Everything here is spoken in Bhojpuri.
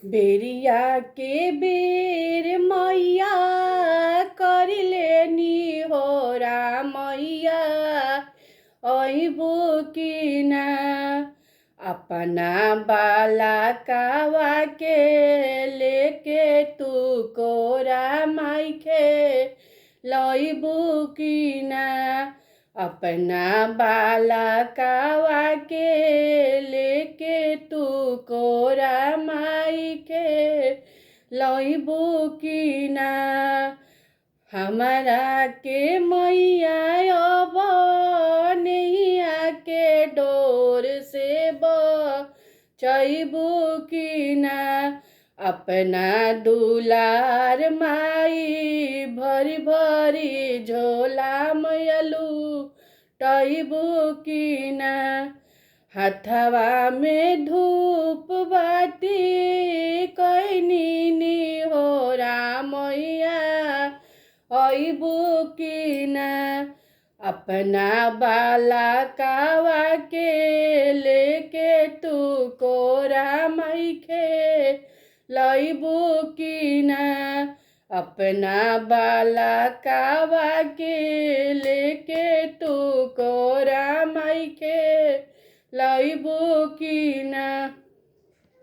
बेरिया के बेर मैया करिले निहोरा मैया अइबो कि ना। अपना बाला कावा के लेके तू कोरा माइके लइबो कि ना। अपना बाला कावा के लेके तू कोरा माइके लइबो कि ना। हमारा के मैया अब नैया के डोर से बचइबो कि ना। अपना दुलार माई भरी भरी झोला मैयलू टइबो कि ना। हथवा में धूप बाती कैनी निहोरा मैया अइबो कि ना। अपना बाला कावा के लेके तू कोरा माइके लइबो कि ना। अपना बाला कावा के लेके तू कोरा माइके लइबो कि ना।